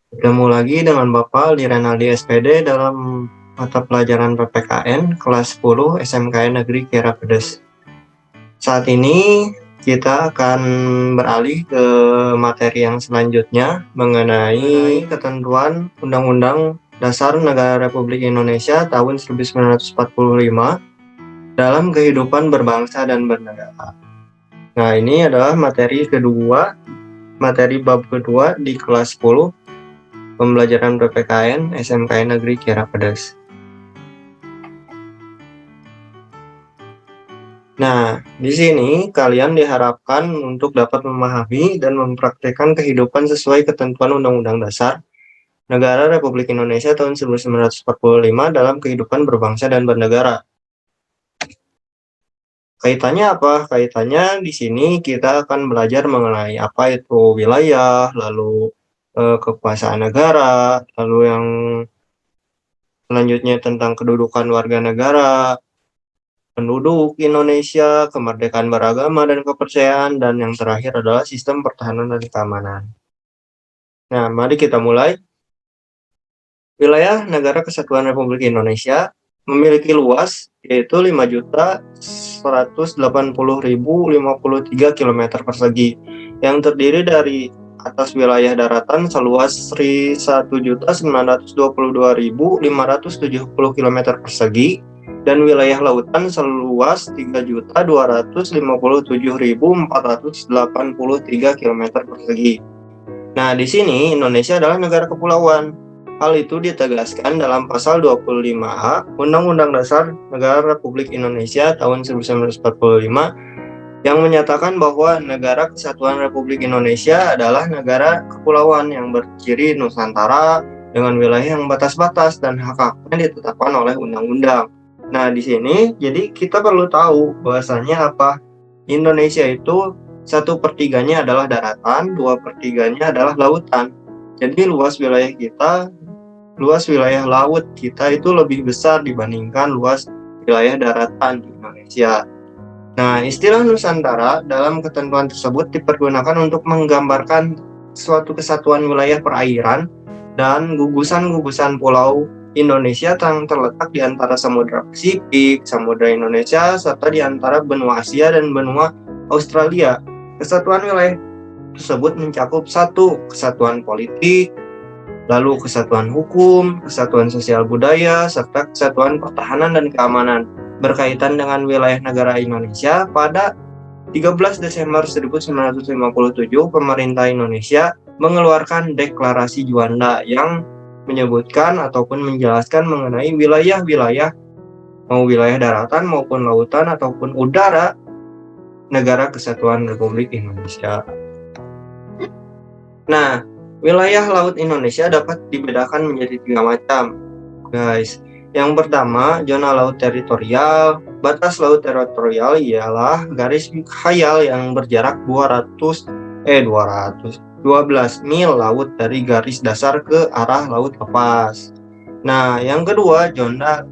Ketemu lagi dengan Bapak di Renaldi SPD dalam mata pelajaran PPKN kelas 10 SMKN Negeri Kiara Pedes. Saat ini kita akan beralih ke materi yang selanjutnya mengenai ketentuan Undang-Undang Dasar Negara Republik Indonesia tahun 1945 dalam kehidupan berbangsa dan bernegara. Nah, ini adalah materi bab kedua di kelas 10 pembelajaran PPKN SMKN Negeri Kiara Pedes. Nah, di sini kalian diharapkan untuk dapat memahami dan mempraktikkan kehidupan sesuai ketentuan Undang-Undang Dasar Negara Republik Indonesia tahun 1945 dalam kehidupan berbangsa dan bernegara. Kaitannya apa? Kaitannya di sini kita akan belajar mengenai apa itu wilayah, lalu kekuasaan negara, lalu yang selanjutnya tentang kedudukan warga negara, penduduk Indonesia, kemerdekaan beragama dan kepercayaan, dan yang terakhir adalah sistem pertahanan dan keamanan. Nah, mari kita mulai. Wilayah Negara Kesatuan Republik Indonesia memiliki luas yaitu 5.180.053 km persegi yang terdiri dari atas wilayah daratan seluas 1.922.570 km persegi dan wilayah lautan seluas 3.257.483 km persegi. Nah, di sini Indonesia adalah negara kepulauan. Hal itu ditegaskan dalam pasal 25A Undang-Undang Dasar Negara Republik Indonesia tahun 1945 yang menyatakan bahwa Negara Kesatuan Republik Indonesia adalah negara kepulauan yang berciri Nusantara dengan wilayah yang batas-batas dan hak-haknya ditetapkan oleh undang-undang. Nah, di sini jadi kita perlu tahu bahwasanya apa? Indonesia itu 1/3-nya adalah daratan, 2/3-nya adalah lautan. Jadi luas wilayah laut kita itu lebih besar dibandingkan luas wilayah daratan di Indonesia. Nah, istilah Nusantara dalam ketentuan tersebut dipergunakan untuk menggambarkan suatu kesatuan wilayah perairan dan gugusan-gugusan pulau Indonesia yang terletak di antara Samudra Pasifik, Samudra Indonesia, serta di antara benua Asia dan benua Australia. Kesatuan wilayah tersebut mencakup satu kesatuan politik, lalu kesatuan hukum, kesatuan sosial budaya, serta kesatuan pertahanan dan keamanan berkaitan dengan wilayah negara Indonesia. Pada 13 Desember 1957, pemerintah Indonesia mengeluarkan Deklarasi Juanda yang menyebutkan ataupun menjelaskan mengenai wilayah-wilayah, mau wilayah daratan maupun lautan ataupun udara Negara Kesatuan Republik Indonesia. Nah, wilayah laut Indonesia dapat dibedakan menjadi 3 macam, guys. Yang pertama, zona laut teritorial. Batas laut teritorial ialah garis khayal yang berjarak 12 mil laut dari garis dasar ke arah laut lepas. Nah, yang kedua, zona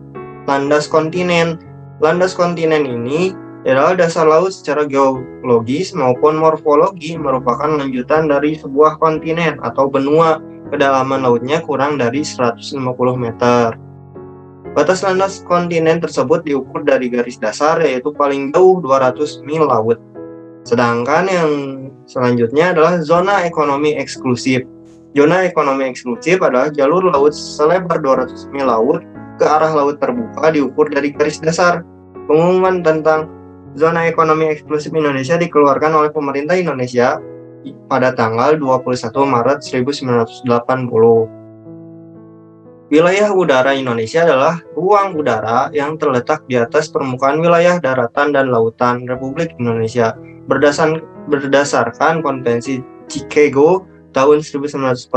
landas kontinen. Landas kontinen ini adalah dasar laut secara geologis maupun morfologi merupakan lanjutan dari sebuah kontinen atau benua. Kedalaman lautnya kurang dari 150 meter. Batas landas kontinen tersebut diukur dari garis dasar yaitu paling jauh 200 mil laut. Sedangkan yang selanjutnya adalah zona ekonomi eksklusif. Zona ekonomi eksklusif adalah jalur laut selebar 200 mil laut ke arah laut terbuka diukur dari garis dasar. Pengumuman tentang zona ekonomi eksklusif Indonesia dikeluarkan oleh pemerintah Indonesia pada tanggal 21 Maret 1980. Wilayah udara Indonesia adalah ruang udara yang terletak di atas permukaan wilayah daratan dan lautan Republik Indonesia. Berdasarkan Konvensi Chicago tahun 1944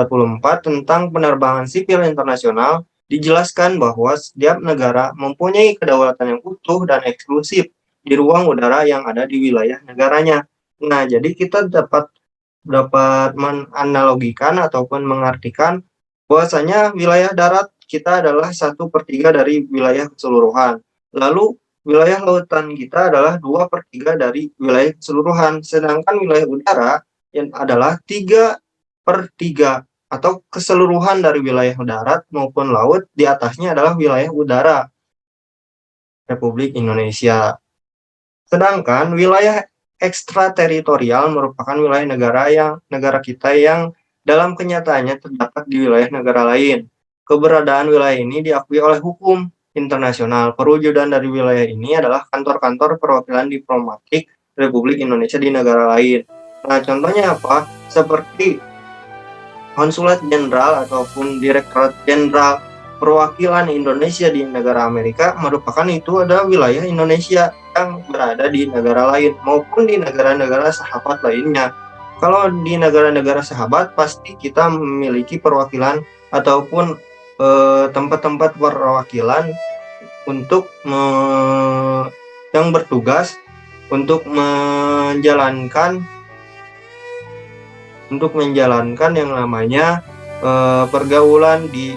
tentang penerbangan sipil internasional, dijelaskan bahwa setiap negara mempunyai kedaulatan yang utuh dan eksklusif di ruang udara yang ada di wilayah negaranya. Nah, jadi kita dapat menganalogikan ataupun mengartikan bahwasanya wilayah darat kita adalah 1/3 dari wilayah keseluruhan. Lalu wilayah lautan kita adalah 2/3 dari wilayah keseluruhan. Sedangkan wilayah udara yang adalah 3/3 atau keseluruhan dari wilayah darat maupun laut di atasnya adalah wilayah udara Republik Indonesia. Sedangkan wilayah ekstrateritorial merupakan wilayah negara kita yang dalam kenyataannya terdapat di wilayah negara lain. Keberadaan wilayah ini diakui oleh hukum internasional. Perwujudan dari wilayah ini adalah kantor-kantor perwakilan diplomatik Republik Indonesia di negara lain. Nah, contohnya apa? Seperti konsulat jenderal ataupun direktorat jenderal perwakilan Indonesia di negara Amerika merupakan itu adalah wilayah Indonesia yang berada di negara lain maupun di negara-negara sahabat lainnya. Kalau di negara-negara sahabat pasti kita memiliki perwakilan ataupun tempat-tempat perwakilan untuk yang bertugas untuk menjalankan yang namanya pergaulan di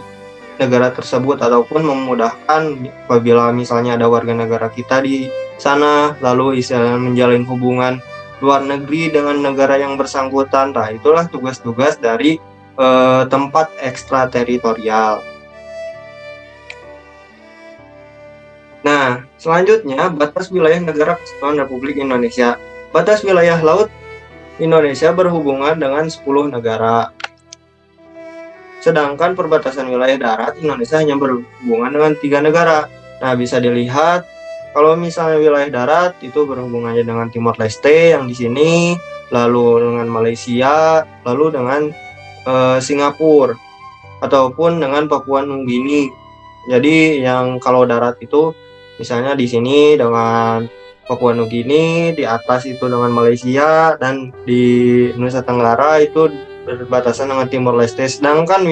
negara tersebut ataupun memudahkan apabila misalnya ada warga negara kita di sana lalu istilahnya menjalin hubungan luar negeri dengan negara yang bersangkutan. Nah, itulah tugas-tugas dari tempat ekstrateritorial. Nah, selanjutnya batas wilayah negara kesatuan Republik Indonesia. Batas wilayah laut Indonesia berhubungan dengan 10 negara. Sedangkan perbatasan wilayah darat Indonesia hanya berhubungan dengan 3 negara. Nah, bisa dilihat kalau misalnya wilayah darat itu berhubungannya dengan Timor Leste yang di sini, lalu dengan Malaysia, lalu dengan Singapura ataupun dengan Papua Nugini. Jadi yang kalau darat itu misalnya di sini dengan Papua Nugini, di atas itu dengan Malaysia, dan di Nusa Tenggara itu berbatasan dengan Timor Leste. Sedangkan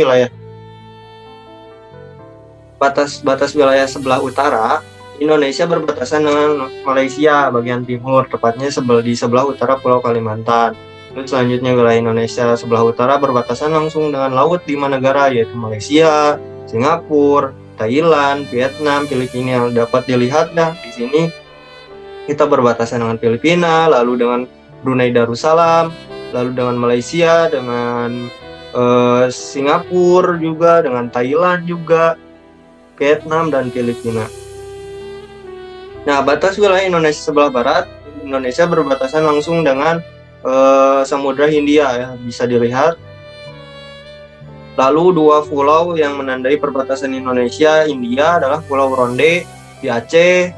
batas wilayah sebelah utara Indonesia berbatasan dengan Malaysia bagian timur, tepatnya di sebelah utara Pulau Kalimantan. Terus selanjutnya wilayah Indonesia sebelah utara berbatasan langsung dengan laut 5 negara yaitu Malaysia, Singapura, Thailand, Vietnam, Filipina. Yang dapat dilihat di sini kita berbatasan dengan Filipina, lalu dengan Brunei Darussalam, lalu dengan Malaysia, dengan Singapura juga, dengan Thailand juga, Vietnam, dan Filipina. Nah, batas wilayah Indonesia sebelah barat, Indonesia berbatasan langsung dengan Samudra Hindia ya, bisa dilihat. Lalu 2 pulau yang menandai perbatasan Indonesia India adalah Pulau Ronde di Aceh,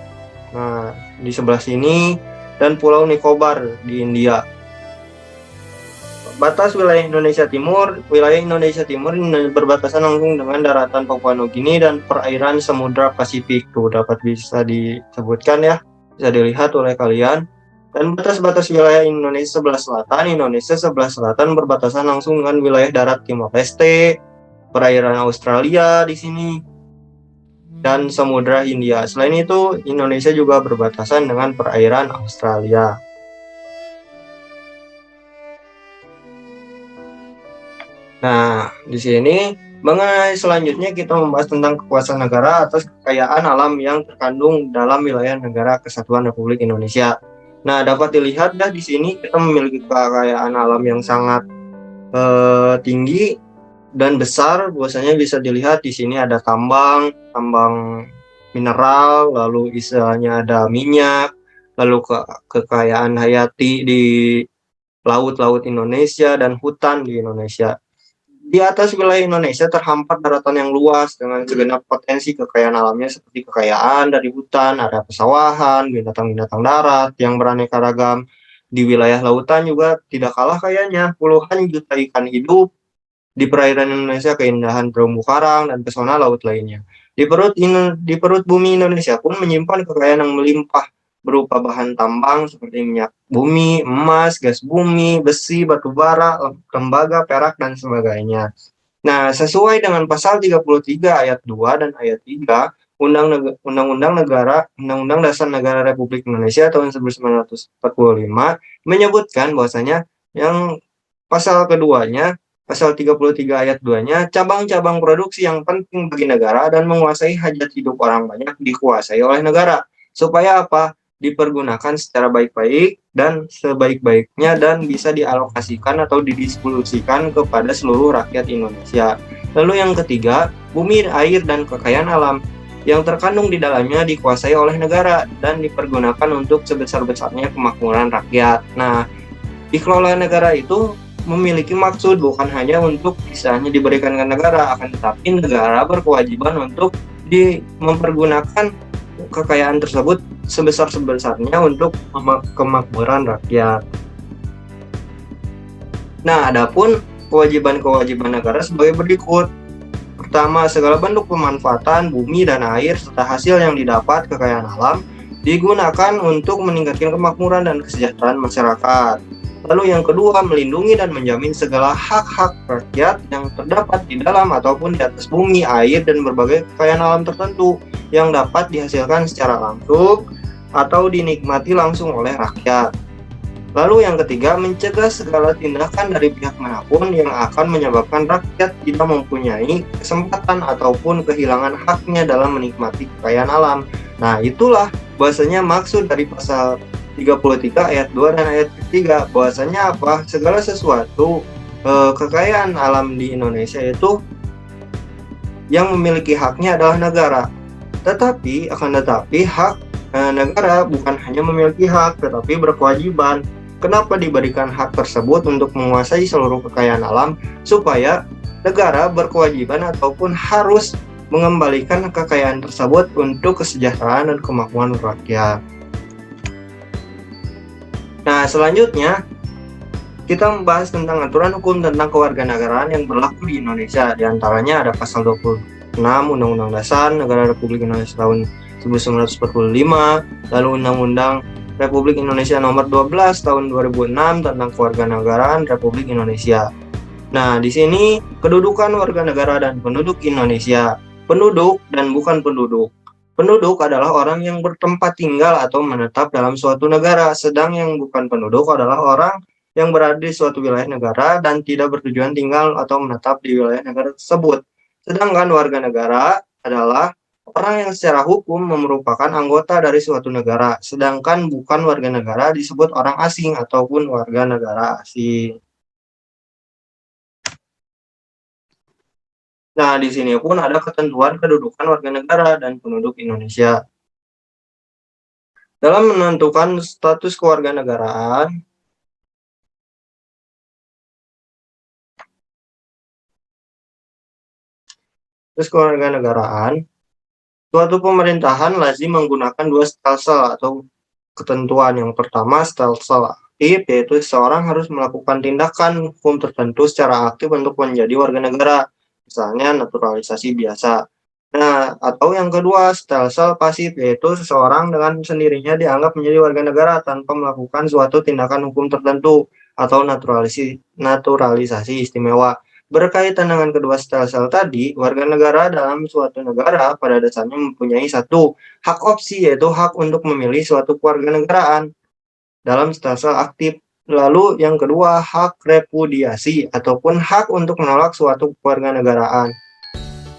nah di sebelah sini, dan Pulau Nicobar di India. Batas wilayah Indonesia Timur berbatasan langsung dengan daratan Papua Nugini dan perairan Samudra Pasifik. Tuh dapat bisa disebutkan ya, bisa dilihat oleh kalian. Dan batas-batas wilayah Indonesia sebelah selatan berbatasan langsung dengan wilayah darat Timor Leste, perairan Australia di sini, dan Samudra Hindia. Selain itu, Indonesia juga berbatasan dengan perairan Australia. Nah, di sini mengenai selanjutnya kita membahas tentang kekuasaan negara atas kekayaan alam yang terkandung dalam wilayah negara kesatuan Republik Indonesia. Nah, dapat dilihat di sini kita memiliki kekayaan alam yang sangat tinggi dan besar. Biasanya bisa dilihat di sini ada tambang mineral, lalu istilahnya ada minyak, lalu kekayaan hayati di laut-laut Indonesia dan hutan di Indonesia. Di atas wilayah Indonesia terhampar daratan yang luas dengan segenap potensi kekayaan alamnya seperti kekayaan dari hutan, ada pesawahan, binatang-binatang darat yang beraneka ragam. Di wilayah lautan juga tidak kalah kayanya, puluhan juta ikan hidup di perairan Indonesia, keindahan terumbu karang dan pesona laut lainnya. Di perut bumi Indonesia pun menyimpan kekayaan yang melimpah berupa bahan tambang seperti minyak bumi, emas, gas bumi, besi, batu bara, tembaga, perak, dan sebagainya. Nah, sesuai dengan pasal 33 ayat 2 dan ayat 3 Undang-Undang Dasar Negara Republik Indonesia tahun 1945 menyebutkan bahwasanya yang pasal keduanya, pasal 33 ayat 2-nya, cabang-cabang produksi yang penting bagi negara dan menguasai hajat hidup orang banyak dikuasai oleh negara. Supaya apa? dipergunakan secara baik-baik dan sebaik-baiknya dan bisa dialokasikan atau didistribusikan kepada seluruh rakyat Indonesia. Lalu yang ketiga, bumi, air, dan kekayaan alam yang terkandung di dalamnya dikuasai oleh negara dan dipergunakan untuk sebesar-besarnya kemakmuran rakyat. Nah, dikelola negara itu memiliki maksud bukan hanya untuk misalnya diberikan ke negara, akan tetapi negara berkewajiban untuk mempergunakan kekayaan tersebut sebesar-besarnya untuk kemakmuran rakyat. Nah, adapun kewajiban-kewajiban negara sebagai berikut. Pertama, segala bentuk pemanfaatan bumi dan air serta hasil yang didapat kekayaan alam digunakan untuk meningkatkan kemakmuran dan kesejahteraan masyarakat. Lalu yang kedua, melindungi dan menjamin segala hak-hak rakyat yang terdapat di dalam ataupun di atas bumi, air, dan berbagai kekayaan alam tertentu yang dapat dihasilkan secara langsung atau dinikmati langsung oleh rakyat. Lalu yang ketiga, mencegah segala tindakan dari pihak manapun yang akan menyebabkan rakyat tidak mempunyai kesempatan ataupun kehilangan haknya dalam menikmati kekayaan alam. Nah, itulah bahasanya maksud dari pasal 33 ayat 2 dan ayat 3. Bahasanya apa? Segala sesuatu kekayaan alam di Indonesia itu yang memiliki haknya adalah negara. Tetapi hak negara bukan hanya memiliki hak, tetapi berkewajiban. Kenapa diberikan hak tersebut untuk menguasai seluruh kekayaan alam? Supaya negara berkewajiban ataupun harus mengembalikan kekayaan tersebut untuk kesejahteraan dan kemakmuran rakyat. Nah, selanjutnya kita membahas tentang aturan hukum tentang kewarganegaraan yang berlaku di Indonesia. Di antaranya ada pasal 26 Undang-Undang Dasar Negara Republik Indonesia tahun 1945, lalu Undang-Undang Republik Indonesia Nomor 12 tahun 2006 tentang Kewarganegaraan Republik Indonesia. Nah, di sini kedudukan warga negara dan penduduk Indonesia. Penduduk dan bukan penduduk. Penduduk adalah orang yang bertempat tinggal atau menetap dalam suatu negara, sedang yang bukan penduduk adalah orang yang berada di suatu wilayah negara dan tidak bertujuan tinggal atau menetap di wilayah negara tersebut. Sedangkan warga negara adalah orang yang secara hukum merupakan anggota dari suatu negara, sedangkan bukan warga negara disebut orang asing ataupun warga negara asing. Nah, di sini pun ada ketentuan kedudukan warga negara dan penduduk Indonesia. Dalam menentukan status kewarganegaraan, suatu pemerintahan lazim menggunakan dua stelsel atau ketentuan. Yang pertama, stelsel aktif, yaitu seseorang harus melakukan tindakan hukum tertentu secara aktif untuk menjadi warga negara, misalnya naturalisasi biasa. Nah, atau yang kedua, stelsel pasif, yaitu seseorang dengan sendirinya dianggap menjadi warga negara tanpa melakukan suatu tindakan hukum tertentu atau naturalisasi istimewa. Berkaitan dengan kedua stelsel tadi, warga negara dalam suatu negara pada dasarnya mempunyai satu hak opsi, yaitu hak untuk memilih suatu kewarganegaraan dalam stelsel aktif. Lalu yang kedua, hak repudiasi ataupun hak untuk menolak suatu kewarganegaraan.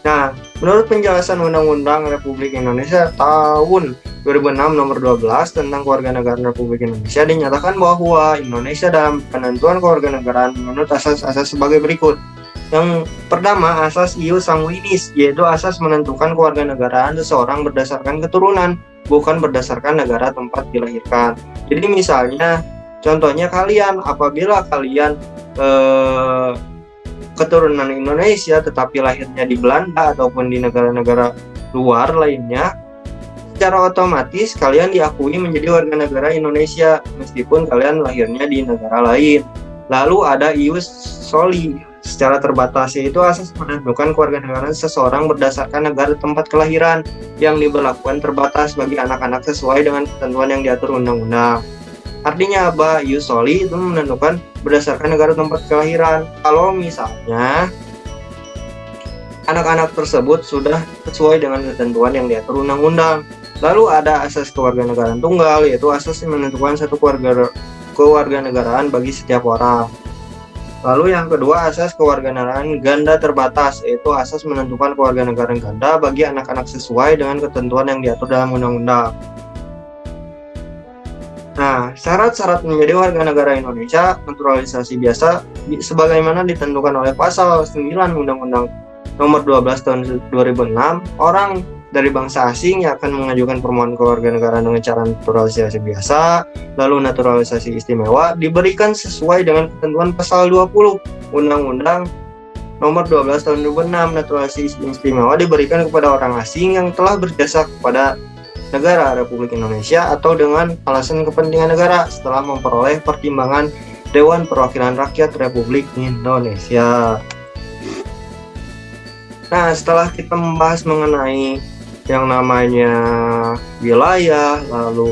Nah, menurut penjelasan Undang-Undang Republik Indonesia tahun 2006 nomor 12 tentang kewarganegaraan Republik Indonesia dinyatakan bahwa Indonesia dalam penentuan kewarganegaraan menurut asas-asas sebagai berikut. Yang pertama, asas ius sanguinis, yaitu asas menentukan kewarganegaraan seseorang berdasarkan keturunan, bukan berdasarkan negara tempat dilahirkan. Jadi misalnya, contohnya kalian, apabila kalian keturunan Indonesia tetapi lahirnya di Belanda ataupun di negara-negara luar lainnya, secara otomatis kalian diakui menjadi warga negara Indonesia meskipun kalian lahirnya di negara lain. Lalu ada ius soli, secara terbatas, yaitu asas menentukan kewarganegaraan seseorang berdasarkan negara tempat kelahiran yang diberlakukan terbatas bagi anak-anak sesuai dengan ketentuan yang diatur undang-undang. Artinya apa? Ius soli itu menentukan berdasarkan negara tempat kelahiran. Kalau misalnya anak-anak tersebut sudah sesuai dengan ketentuan yang diatur undang-undang. Lalu ada asas kewarganegaraan tunggal, yaitu asas yang menentukan satu kewarganegaraan bagi setiap orang. Lalu yang kedua, asas kewarganegaraan ganda terbatas, yaitu asas menentukan kewarganegaraan ganda bagi anak-anak sesuai dengan ketentuan yang diatur dalam undang-undang. Nah, syarat-syarat menjadi warga negara Indonesia naturalisasi biasa sebagaimana ditentukan oleh pasal 9 Undang-Undang Nomor 12 Tahun 2006, orang dari bangsa asing yang akan mengajukan permohonan kewarganegaraan dengan cara naturalisasi biasa, lalu naturalisasi istimewa diberikan sesuai dengan ketentuan pasal 20 Undang-Undang Nomor 12 Tahun 2006. Naturalisasi istimewa diberikan kepada orang asing yang telah berjasa kepada negara Republik Indonesia atau dengan alasan kepentingan negara setelah memperoleh pertimbangan Dewan Perwakilan Rakyat Republik Indonesia. Nah, setelah kita membahas mengenai yang namanya wilayah, lalu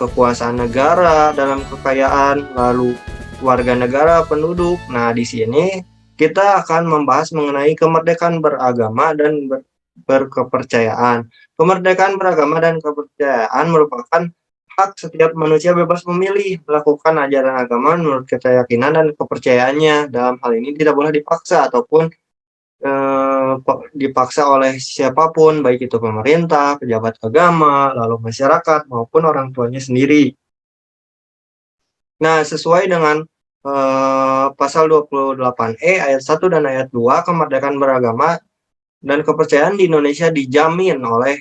kekuasaan negara dalam kekayaan, lalu warga negara, penduduk. Nah, di sini kita akan membahas mengenai kemerdekaan beragama dan berkepercayaan. Kemerdekaan beragama dan kepercayaan merupakan hak setiap manusia bebas memilih melakukan ajaran agama menurut keyakinan dan kepercayaannya. Dalam hal ini tidak boleh dipaksa ataupun dipaksa oleh siapapun, baik itu pemerintah, pejabat agama, lalu masyarakat maupun orang tuanya sendiri. Nah, sesuai dengan pasal 28E ayat 1 dan ayat 2, kemerdekaan beragama dan kepercayaan di Indonesia dijamin oleh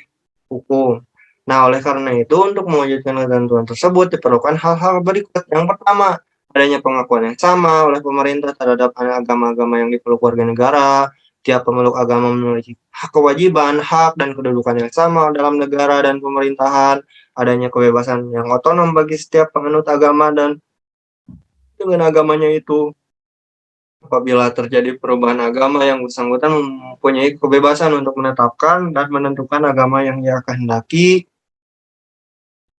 hukum. Nah, oleh karena itu, untuk mewujudkan ketentuan tersebut diperlukan hal-hal berikut. Yang pertama, adanya pengakuan yang sama oleh pemerintah terhadap agama-agama yang dipeluk warga negara. Tiap pemeluk agama memiliki hak kewajiban, hak, dan kedudukan yang sama dalam negara dan pemerintahan. Adanya kebebasan yang otonom bagi setiap penganut agama dan dengan agamanya itu. Apabila terjadi perubahan agama, yang bersangkutan mempunyai kebebasan untuk menetapkan dan menentukan agama yang ia kehendaki.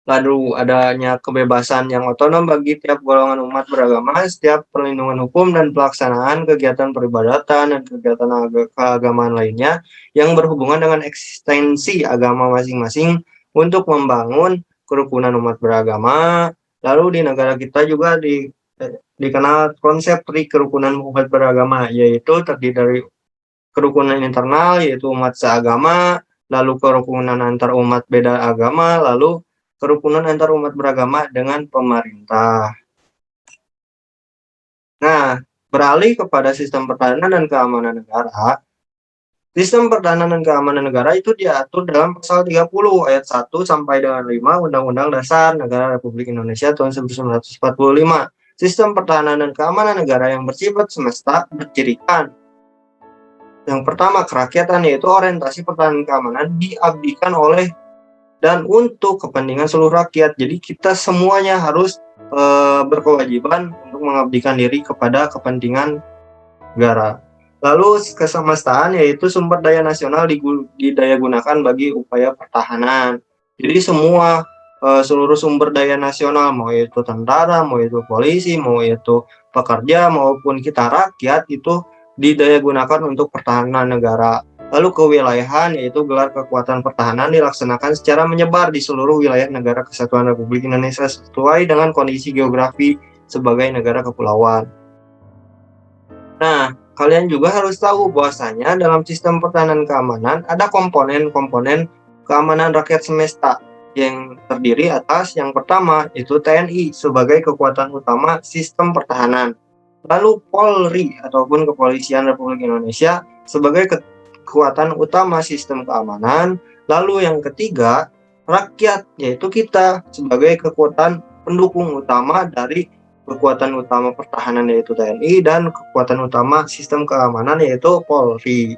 Lalu adanya kebebasan yang otonom bagi tiap golongan umat beragama, setiap perlindungan hukum dan pelaksanaan kegiatan peribadatan dan kegiatan keagamaan lainnya yang berhubungan dengan eksistensi agama masing-masing untuk membangun kerukunan umat beragama. Lalu di negara kita juga dikenal konsep kerukunan umat beragama, yaitu terdiri dari kerukunan internal, yaitu umat seagama, lalu kerukunan antar umat beda agama, lalu kerukunan antar umat beragama dengan pemerintah. Nah, beralih kepada sistem pertahanan dan keamanan negara. Sistem pertahanan dan keamanan negara itu diatur dalam pasal 30 ayat 1 sampai dengan 5 Undang-Undang Dasar Negara Republik Indonesia tahun 1945. Sistem pertahanan dan keamanan negara yang bersifat semesta bercirikan. Yang pertama, kerakyatan, yaitu orientasi pertahanan keamanan diabdikan oleh dan untuk kepentingan seluruh rakyat. Jadi kita semuanya harus berkewajiban untuk mengabdikan diri kepada kepentingan negara. Lalu kesemestaan, yaitu sumber daya nasional didayagunakan bagi upaya pertahanan. Jadi semua seluruh sumber daya nasional, mau itu tentara, mau itu polisi, mau itu pekerja, maupun kita rakyat, itu didayagunakan untuk pertahanan negara. Lalu kewilayahan, yaitu gelar kekuatan pertahanan dilaksanakan secara menyebar di seluruh wilayah negara kesatuan Republik Indonesia sesuai dengan kondisi geografi sebagai negara kepulauan. Nah, kalian juga harus tahu bahwasanya dalam sistem pertahanan keamanan ada komponen-komponen keamanan rakyat semesta yang terdiri atas yang pertama itu TNI sebagai kekuatan utama sistem pertahanan. Lalu Polri ataupun Kepolisian Republik Indonesia sebagai kekuatan utama sistem keamanan. Lalu yang ketiga, rakyat, yaitu kita sebagai kekuatan pendukung utama dari kekuatan utama pertahanan yaitu TNI dan kekuatan utama sistem keamanan yaitu Polri.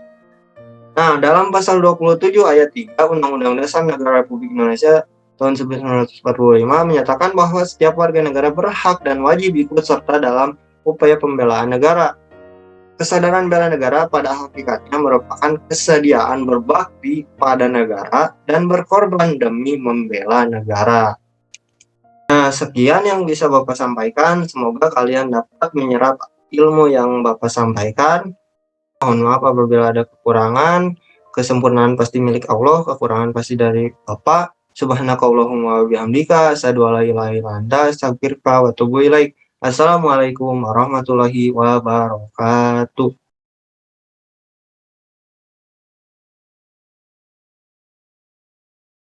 Nah, dalam pasal 27 ayat 3 Undang-Undang Dasar Negara Republik Indonesia tahun 1945 menyatakan bahwa setiap warga negara berhak dan wajib ikut serta dalam upaya pembelaan negara. Kesadaran bela negara pada hakikatnya merupakan kesediaan berbakti pada negara dan berkorban demi membela negara. Nah, sekian yang bisa Bapak sampaikan. Semoga kalian dapat menyerap ilmu yang Bapak sampaikan. Mohon maaf apabila ada kekurangan. Kesempurnaan pasti milik Allah, kekurangan pasti dari Bapak. Subhanakallahumma wabihamdika, asyhadu an la ilaha illa anta, astaghfiruka wa atubu ilaik. Assalamualaikum warahmatullahi wabarakatuh.